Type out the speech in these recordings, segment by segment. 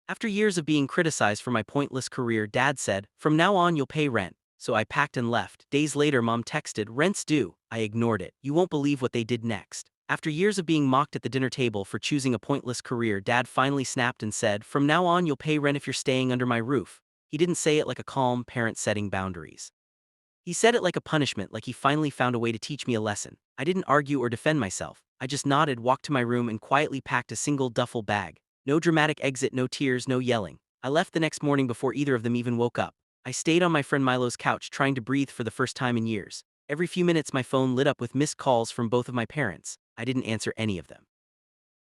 After years of being criticized for my pointless career, Dad said, "From now on, you'll pay rent." So I packed and left. Days later, Mom texted, "Rent's due." I ignored it. You won't believe what they did next. After years of being mocked at the dinner table for choosing a pointless career, Dad finally snapped and said, "From now on, you'll pay rent if you're staying under my roof." He didn't say it like a calm parent setting boundaries. He said it like a punishment, like he finally found a way to teach me a lesson. I didn't argue or defend myself. I just nodded, walked to my room, and quietly packed a single duffel bag. No dramatic exit, no tears, no yelling. I left the next morning before either of them even woke up. I stayed on my friend Milo's couch, trying to breathe for the first time in years. Every few minutes, my phone lit up with missed calls from both of my parents. I didn't answer any of them.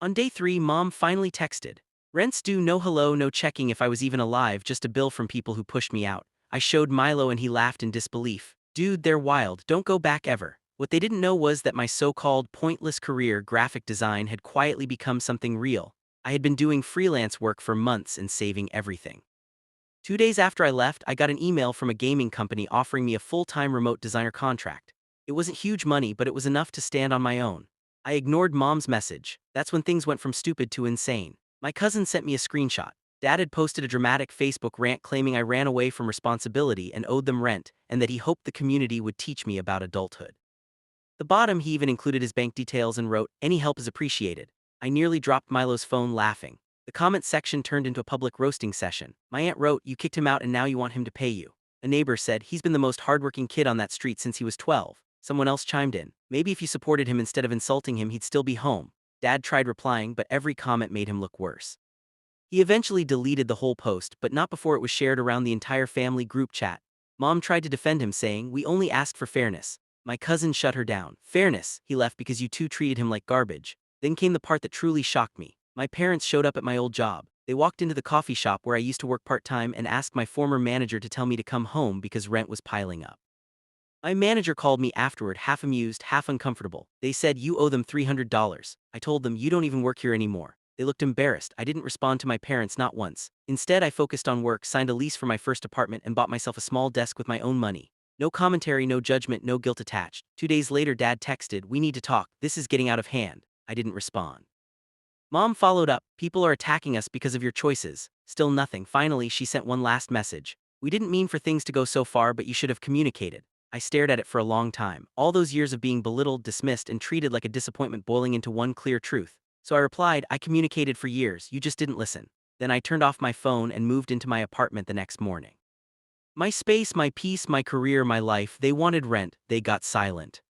On day 3, Mom finally texted. "Rent's due, no hello, no checking if I was even alive, just a bill from people who pushed me out." I showed Milo and he laughed in disbelief. "Dude, they're wild, don't go back ever." What they didn't know was that my so-called pointless career, graphic design, had quietly become something real. I had been doing freelance work for months and saving everything. 2 days after I left, I got an email from a gaming company offering me a full-time remote designer contract. It wasn't huge money, but it was enough to stand on my own. I ignored Mom's message. That's when things went from stupid to insane. My cousin sent me a screenshot. Dad had posted a dramatic Facebook rant claiming I ran away from responsibility and owed them rent, and that he hoped the community would teach me about adulthood. The bottom, he even included his bank details and wrote, "Any help is appreciated." I nearly dropped Milo's phone laughing. The comment section turned into a public roasting session. My aunt wrote, "You kicked him out and now you want him to pay you." A neighbor said, "He's been the most hardworking kid on that street since he was 12. Someone else chimed in, "Maybe if you supported him instead of insulting him, he'd still be home." Dad tried replying, but every comment made him look worse. He eventually deleted the whole post, but not before it was shared around the entire family group chat. Mom tried to defend him, saying, "We only asked for fairness." My cousin shut her down. "Fairness? He left because you two treated him like garbage." Then came the part that truly shocked me. My parents showed up at my old job. They walked into the coffee shop where I used to work part-time and asked my former manager to tell me to come home because rent was piling up. My manager called me afterward, half amused, half uncomfortable. They said, "You owe them $300. I told them, "You don't even work here anymore." They looked embarrassed. I didn't respond to my parents, not once. Instead, I focused on work, signed a lease for my first apartment, and bought myself a small desk with my own money. No commentary, no judgment, no guilt attached. 2 days later, Dad texted, "We need to talk. This is getting out of hand." I didn't respond. Mom followed up, "People are attacking us because of your choices." Still nothing. Finally, she sent one last message. "We didn't mean for things to go so far, but you should have communicated." I stared at it for a long time. All those years of being belittled, dismissed, and treated like a disappointment boiling into one clear truth. So I replied, "I communicated for years, you just didn't listen." Then I turned off my phone and moved into my apartment the next morning. My space, my peace, my career, my life, they wanted rent, they got silent.